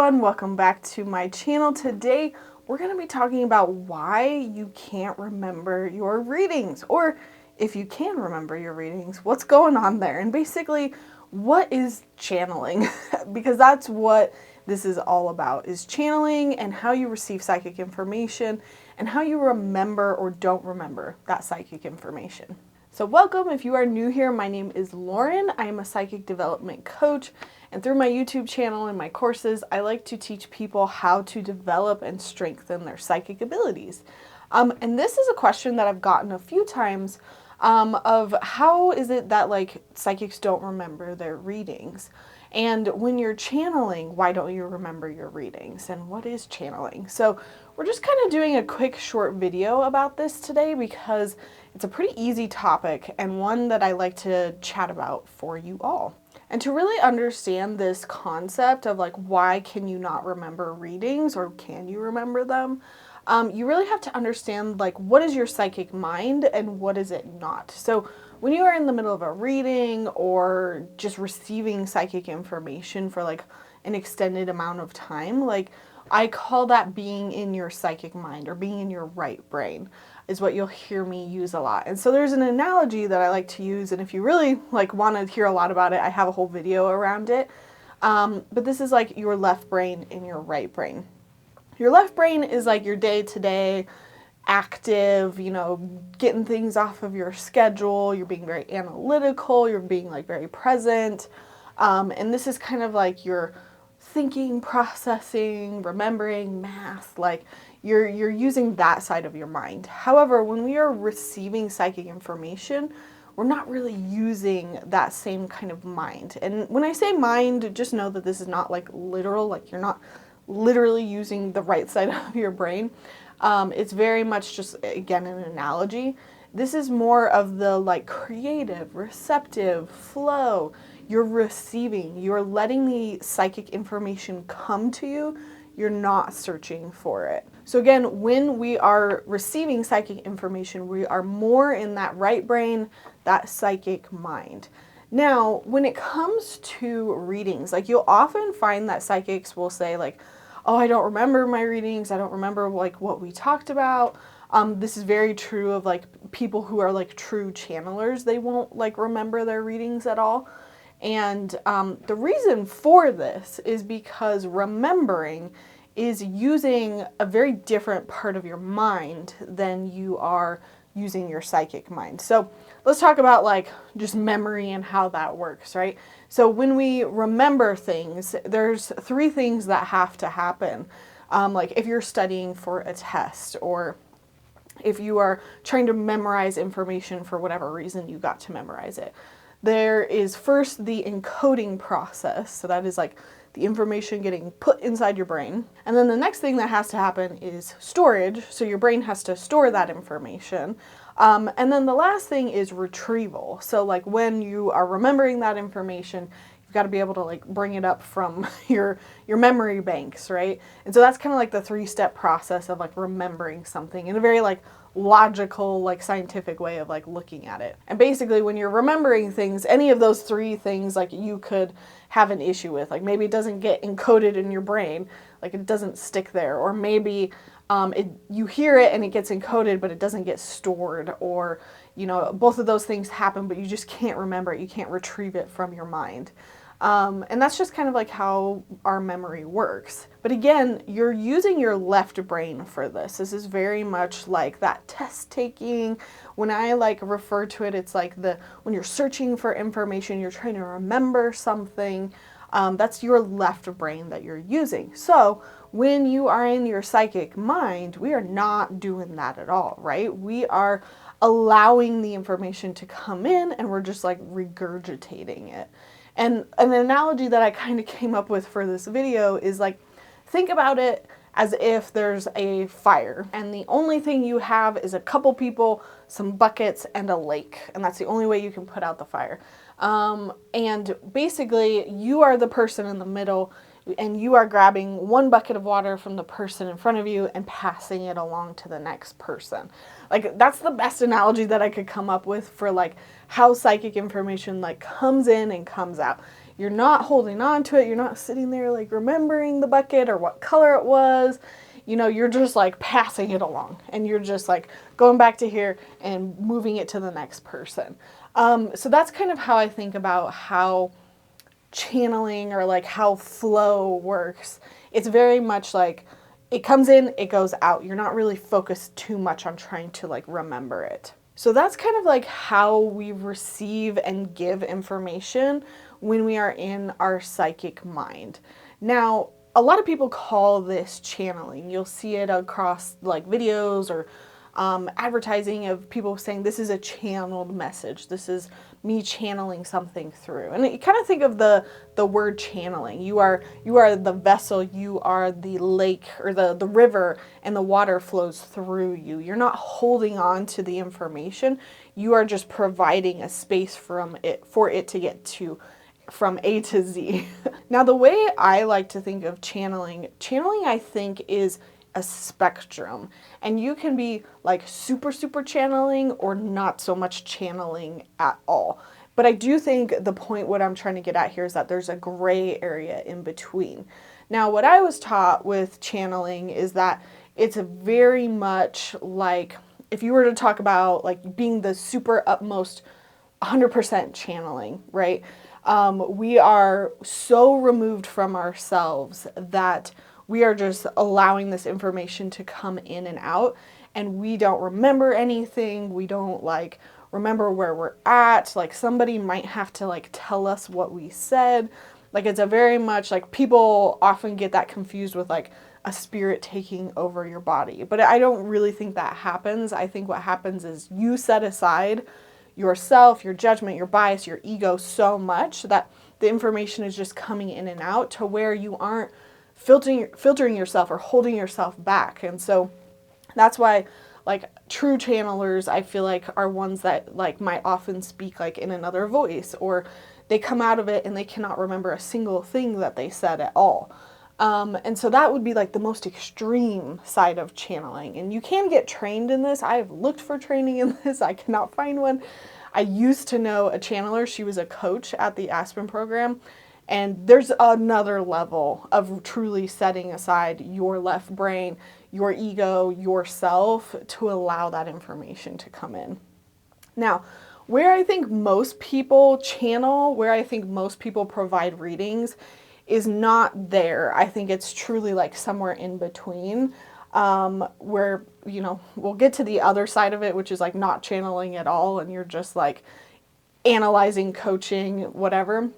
everyone, welcome back to my channel. Today we're going to be talking about why you can't remember your readings, or if you can remember your readings, what's going on there, and basically what is channeling because that's what this is all about, is channeling and how you receive psychic information and how you remember or don't remember that psychic information. So welcome. If you are new here, my name is Lauren. I am a psychic development coach, and through my YouTube channel and my courses, I like to teach people how to develop and strengthen their psychic abilities. And this is a question that I've gotten a few times, of how is it that psychics don't remember their readings? And when you're channeling, why don't you remember your readings? And what is channeling? So we're just kind of doing a quick short video about this today because it's a pretty easy topic and one that I like to chat about for you all. And to really understand this concept of why can you not remember readings, or can you remember them? You really have to understand what is your psychic mind and what is it not. So when you are in the middle of a reading or just receiving psychic information for an extended amount of time, I call that being in your psychic mind, or being in your right brain, is what you'll hear me use a lot. And so there's an analogy that I like to use, and if you really want to hear a lot about it, I have a whole video around it. But this is your left brain and your right brain. Your left brain is your day-to-day active, getting things off of your schedule. You're being very analytical. You're being very present. And this is kind of your thinking, processing, remembering, math. You're using that side of your mind. However, when we are receiving psychic information, we're not really using that same kind of mind. And when I say mind, just know that this is not literal. You're not literally using the right side of your brain. It's very much just, again, an analogy. This is more of the creative, receptive flow. You're receiving, you're letting the psychic information come to you. You're not searching for it. So again, when we are receiving psychic information, we are more in that right brain, that psychic mind. Now, when it comes to readings, you'll often find that psychics will say oh, I don't remember my readings. I don't remember what we talked about. This is very true of people who are true channelers. They won't remember their readings at all. And the reason for this is because remembering is using a very different part of your mind than you are using your psychic mind. So let's talk about just memory and how that works, right? So when we remember things, there's three things that have to happen. If you're studying for a test, or if you are trying to memorize information for whatever reason you got to memorize it. There is first the encoding process. So that is the information getting put inside your brain. And then the next thing that has to happen is storage. So your brain has to store that information. And then the last thing is retrieval. So when you are remembering that information, you've got to be able to bring it up from your memory banks, right? And so that's kind of the three-step process of remembering something in a very logical, scientific way of looking at it. And basically when you're remembering things, any of those three things you could have an issue with. Maybe it doesn't get encoded in your brain, it doesn't stick there, or maybe you hear it and it gets encoded but it doesn't get stored, or both of those things happen but you just can't remember it, you can't retrieve it from your mind. And that's just kind of how our memory works. But again, you're using your left brain for this. This is very much that test taking. When I refer to it, it's when you're searching for information, you're trying to remember something. That's your left brain that you're using. So when you are in your psychic mind, we are not doing that at all, right? We are allowing the information to come in and we're just regurgitating it. And an analogy that I kind of came up with for this video is think about it as if there's a fire and the only thing you have is a couple people, some buckets, and a lake. And that's the only way you can put out the fire. And basically you are the person in the middle, and you are grabbing one bucket of water from the person in front of you and passing it along to the next person. That's the best analogy that I could come up with for how psychic information comes in and comes out. You're not holding on to it. You're not sitting there like remembering the bucket or what color it was. You're just like passing it along, and you're just like going back to here and moving it to the next person. So that's kind of how I think about how channeling or like how flow works. It's very much like it comes in, it goes out. You're not really focused too much on trying to like remember it. So that's kind of like how we receive and give information when we are in our psychic mind. Now, a lot of people call this channeling. You'll see it across like videos or advertising of people saying this is a channeled message. This is me channeling something through. And you kind of think of the word channeling. You are the vessel, you are the lake or the river, and the water flows through you. You're not holding on to the information. You are just providing a space for it to get to from A to Z. Now, the way I like to think of channeling I think is a spectrum, and you can be like super channeling or not so much channeling at all. But I do think the point, what I'm trying to get at here, is that there's a gray area in between. Now, what I was taught with channeling is that it's very much like if you were to talk about like being the super utmost 100% channeling, right? We are so removed from ourselves that we are just allowing this information to come in and out, and we don't remember anything. We don't like remember where we're at. Like somebody might have to like tell us what we said. Like it's a very much like people often get that confused with like a spirit taking over your body. But I don't really think that happens. I think what happens is you set aside yourself, your judgment, your bias, your ego so much that the information is just coming in and out to where you aren't filtering yourself or holding yourself back. And so that's why like true channelers, I feel like, are ones that like might often speak like in another voice, or they come out of it and they cannot remember a single thing that they said at all. And so that would be like the most extreme side of channeling. And you can get trained in this. I've looked for training in this. I cannot find one. I used to know a channeler. She was a coach at the Aspen program. And there's another level of truly setting aside your left brain, your ego, yourself to allow that information to come in. Now, where I think most people channel, where I think most people provide readings is not there. I think it's truly like somewhere in between, where, we'll get to the other side of it, which is like not channeling at all, and you're just like analyzing, coaching, whatever.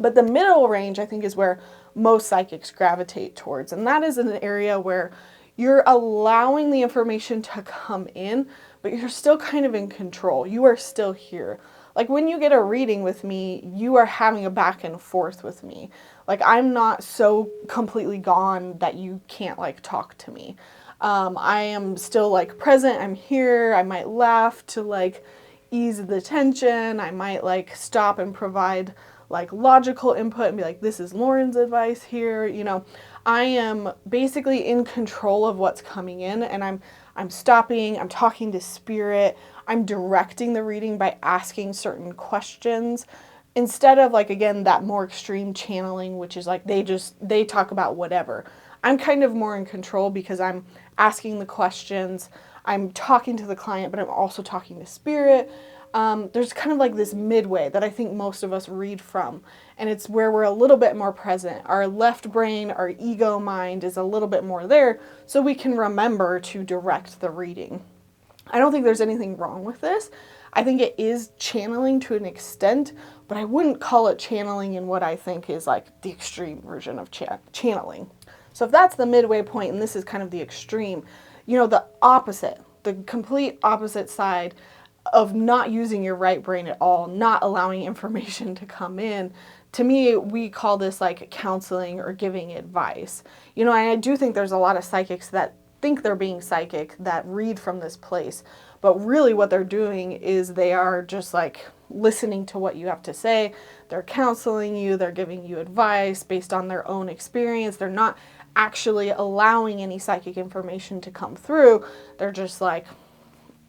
But the middle range, I think, is where most psychics gravitate towards. And that is an area where you're allowing the information to come in, but you're still kind of in control. You are still here. Like when you get a reading with me, you are having a back and forth with me. Like I'm not so completely gone that you can't like talk to me. I am still like present. I'm here. I might laugh to like ease the tension. I might like stop and provide like logical input and be like, this is Lauren's advice here. I am basically in control of what's coming in, and I'm stopping, I'm talking to spirit, I'm directing the reading by asking certain questions instead of like, again, that more extreme channeling, which is like they talk about whatever. I'm kind of more in control because I'm asking the questions, I'm talking to the client, but I'm also talking to spirit. There's kind of like this midway that I think most of us read from, and it's where we're a little bit more present. Our left brain, our ego mind is a little bit more there, so we can remember to direct the reading. I don't think there's anything wrong with this. I think it is channeling to an extent, but I wouldn't call it channeling in what I think is like the extreme version of channeling. So if that's the midway point and this is kind of the extreme, the opposite, the complete opposite side of not using your right brain at all, not allowing information to come in, to me, we call this like counseling or giving advice. I do think there's a lot of psychics that think they're being psychic that read from this place, but really what they're doing is they are just like listening to what you have to say. They're counseling you, they're giving you advice based on their own experience. They're not actually allowing any psychic information to come through. They're just like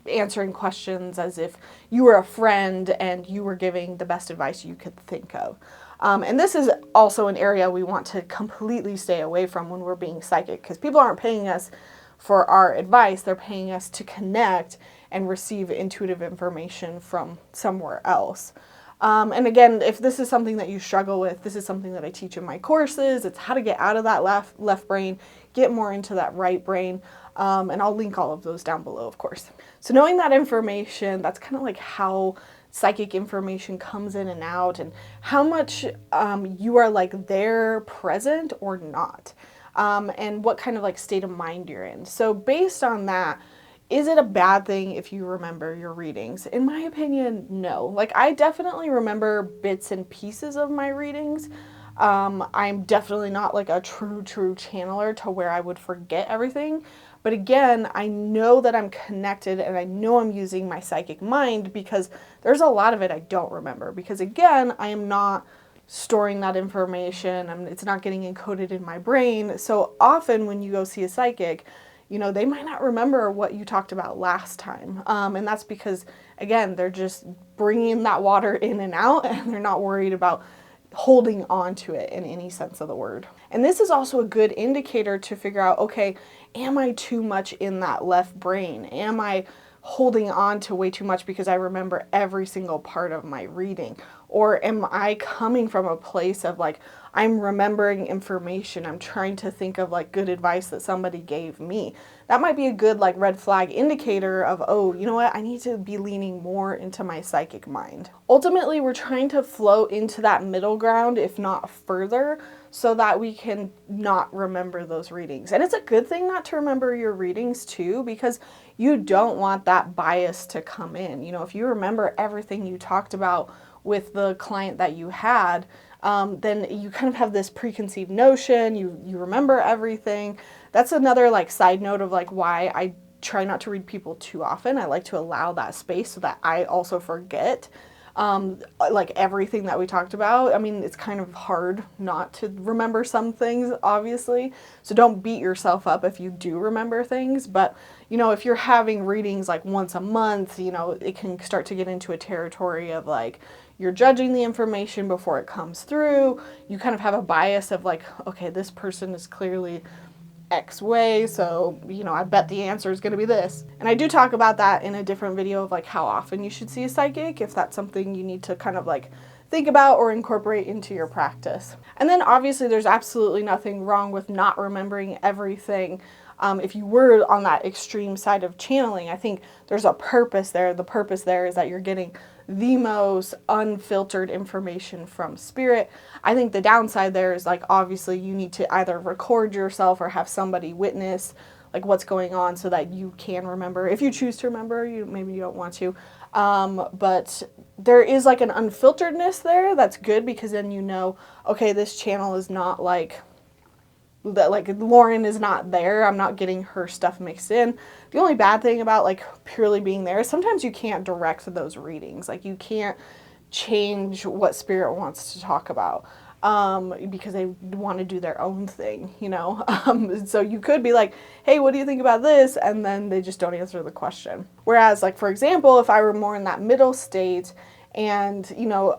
answering questions as if you were a friend and you were giving the best advice you could think of. And this is also an area we want to completely stay away from when we're being psychic, because people aren't paying us for our advice. They're paying us to connect and receive intuitive information from somewhere else. And again, if this is something that you struggle with, this is something that I teach in my courses. It's how to get out of that left brain, get more into that right brain. And I'll link all of those down below, of course. So knowing that information, that's kind of like how psychic information comes in and out, and how much you are like there present or not, and what kind of like state of mind you're in. So based on that, is it a bad thing if you remember your readings? In my opinion, no. Like, I definitely remember bits and pieces of my readings. I'm definitely not like a true channeler to where I would forget everything. But again, I know that I'm connected and I know I'm using my psychic mind, because there's a lot of it I don't remember. Because again, I am not storing that information. It's not getting encoded in my brain. So often when you go see a psychic, they might not remember what you talked about last time. And that's because, again, they're just bringing that water in and out, and they're not worried about holding on to it in any sense of the word. And this is also a good indicator to figure out, okay, am I too much in that left brain? Am I holding on to way too much because I remember every single part of my reading? Or am I coming from a place of like, I'm remembering information, I'm trying to think of like good advice that somebody gave me? That might be a good like red flag indicator of, oh, you know what, I need to be leaning more into my psychic mind. Ultimately, we're trying to flow into that middle ground, if not further, so that we can not remember those readings. And it's a good thing not to remember your readings too, because you don't want that bias to come in. If you remember everything you talked about with the client that you had, then you kind of have this preconceived notion, you remember everything. That's another like side note of like why I try not to read people too often. I like to allow that space so that I also forget like everything that we talked about. I mean, it's kind of hard not to remember some things, obviously. So don't beat yourself up if you do remember things. But, if you're having readings like once a month, it can start to get into a territory of like, you're judging the information before it comes through. You kind of have a bias of like, okay, this person is clearly X way, so, I bet the answer is going to be this. And I do talk about that in a different video of like how often you should see a psychic, if that's something you need to kind of like think about or incorporate into your practice. And then obviously there's absolutely nothing wrong with not remembering everything. If you were on that extreme side of channeling, I think there's a purpose there. The purpose there is that you're getting the most unfiltered information from spirit. I think the downside there is like, obviously you need to either record yourself or have somebody witness like what's going on so that you can remember. If you choose to remember, maybe you don't want to. But there is like an unfilteredness there that's good, because then okay, this channel is not like that, like Lauren is not there. I'm not getting her stuff mixed in. The only bad thing about like purely being there is sometimes you can't direct those readings. Like you can't change what spirit wants to talk about because they want to do their own thing, so you could be like, hey, what do you think about this? And then they just don't answer the question. Whereas like, for example, if I were more in that middle state and,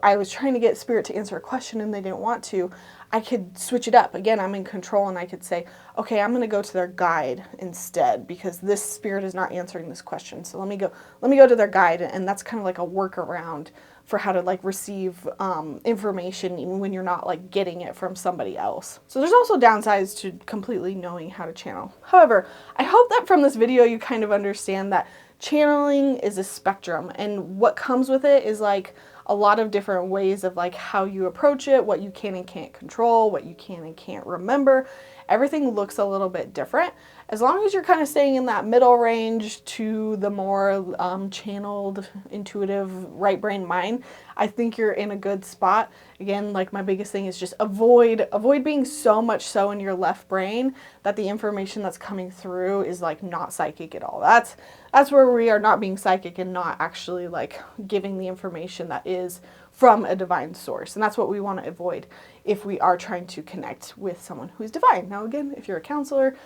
I was trying to get spirit to answer a question and they didn't want to, I could switch it up. Again, I'm in control, and I could say, okay, I'm going to go to their guide instead, because this spirit is not answering this question. So let me go to their guide. And that's kind of like a workaround for how to like receive information even when you're not like getting it from somebody else. So there's also downsides to completely knowing how to channel. However, I hope that from this video you kind of understand that channeling is a spectrum, and what comes with it is like a lot of different ways of like how you approach it, what you can and can't control, what you can and can't remember. Everything looks a little bit different. As long as you're kind of staying in that middle range to the more channeled, intuitive, right brain mind, I think you're in a good spot. Again, like my biggest thing is just avoid being so much so in your left brain that the information that's coming through is like not psychic at all. That's where we are not being psychic and not actually like giving the information that is from a divine source. And that's what we want to avoid if we are trying to connect with someone who's divine. Now, again, if you're a counselor,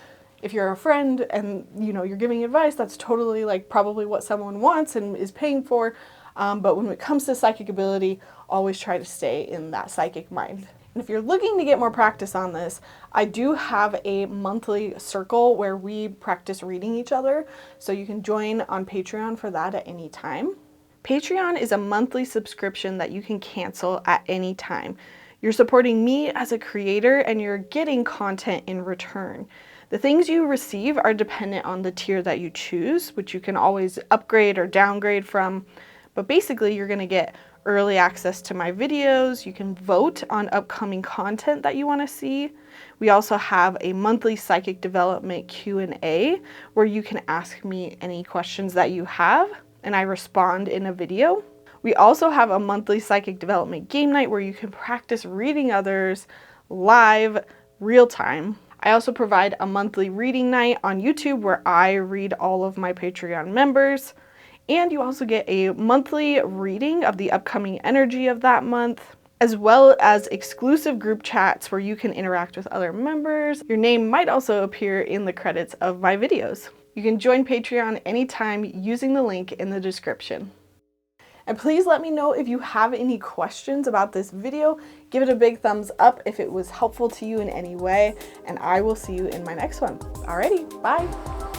if you're a friend and you're giving advice, that's totally like probably what someone wants and is paying for. But when it comes to psychic ability, always try to stay in that psychic mind. And if you're looking to get more practice on this, I do have a monthly circle where we practice reading each other. So you can join on Patreon for that at any time. Patreon is a monthly subscription that you can cancel at any time. You're supporting me as a creator and you're getting content in return. The things you receive are dependent on the tier that you choose, which you can always upgrade or downgrade from. But basically, you're going to get early access to my videos. You can vote on upcoming content that you want to see. We also have a monthly psychic development Q&A where you can ask me any questions that you have and I respond in a video. We also have a monthly psychic development game night where you can practice reading others live, real time. I also provide a monthly reading night on YouTube where I read all of my Patreon members. And you also get a monthly reading of the upcoming energy of that month, as well as exclusive group chats where you can interact with other members. Your name might also appear in the credits of my videos. You can join Patreon anytime using the link in the description. And please let me know if you have any questions about this video. Give it a big thumbs up if it was helpful to you in any way, and I will see you in my next one. Alrighty, bye.